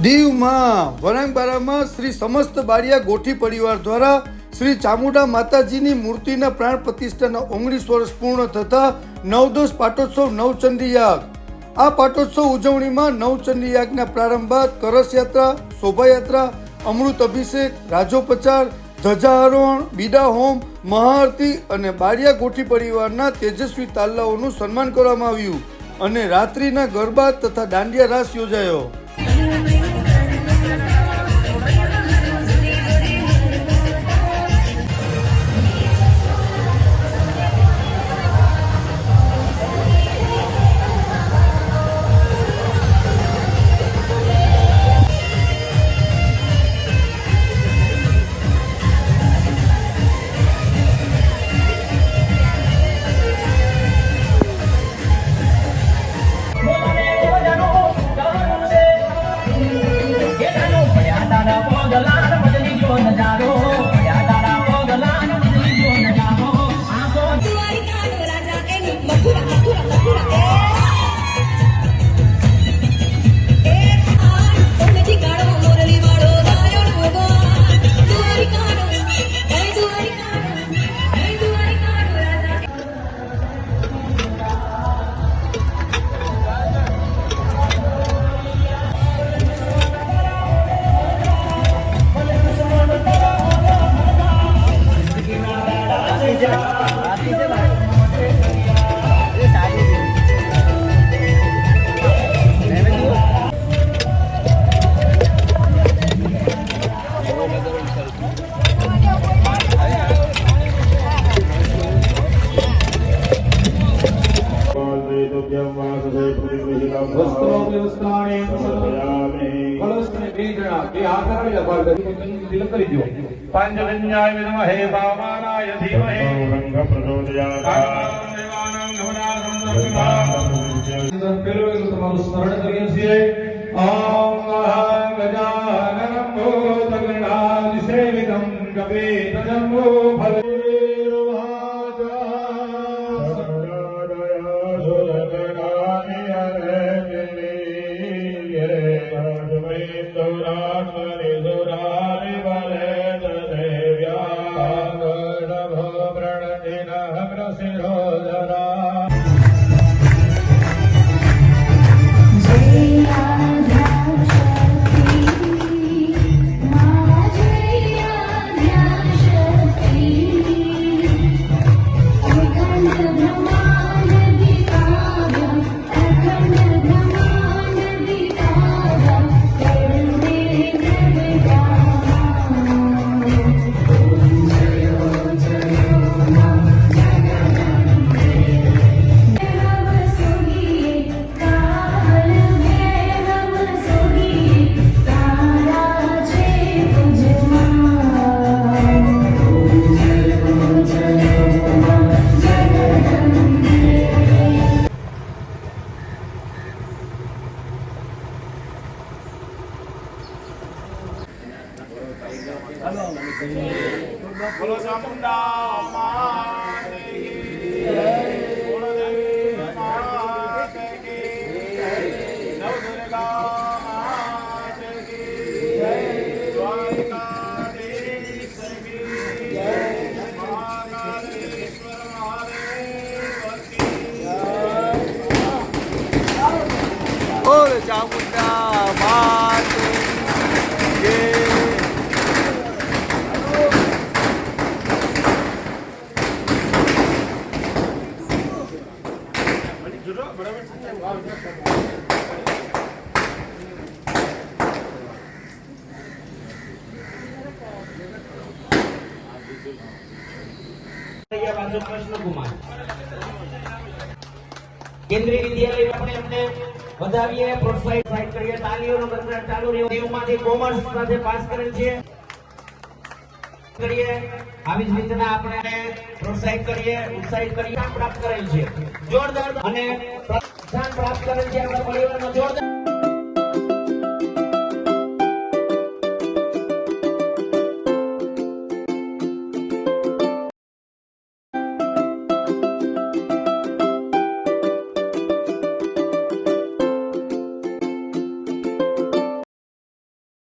દીવમાં વરાંગબારામાં શ્રી સમસ્ત બારિયા ગોઠી પરિવાર દ્વારા શ્રી ચામુંડા માતાજીની મૂર્તિના પ્રાણ પ્રતિષ્ઠાના 19 વર્ષ પૂર્ણ થતા નવદોષ પાટોત્સવ નવચંડી યાગ। આ પાટોત્સવ ઉજવણીમાં નવચંડી યાગના પ્રારંભ બાદ કળશ યાત્રા, શોભાયાત્રા, અમૃત અભિષેક, રાજોપચાર, ધ્વજારોહણ, બીડા હોમ, મહાઆરતી અને બારિયા ગોઠી પરિવારના તેજસ્વી તાલ્લાઓનું સન્માન કરવામાં આવ્યું અને રાત્રિના ગરબા તથા દાંડિયા રાસ યોજાયો। पंचविंजाय विद्महे वामनाय धीमहि तन्नो प्रचोदयात्। ओम गजाननं भूतगणाधिसेवितं कपितजम्बो बोलो चामुंडा माता की जय, बोलो देवी माता की जय, नवदुर्गा माता की जय, द्वारकाधीश की जय, महाकालेश्वर महादेव की जय। बोलो चामुंडा माता की जय। केंद्रीय विद्यालय આપણે અમને વધાવીએ, પ્રોત્સાહિત કરીએ, તાલીઓનો ગણગણાટ ચાલુ રહ્યો। દીવમાંથી કોમર્સ સાથે પાસ કરેલ છે કરીએ, આવી જ રીતના આપણે પ્રોત્સાહિત કરીએ, ઉત્સાહિત કરીએ, પ્રાપ્ત કરેલ છે જોરદાર અને પ્રોત્સાહન પ્રાપ્ત કરેલ છે આપણા પરિવારનો જોરદાર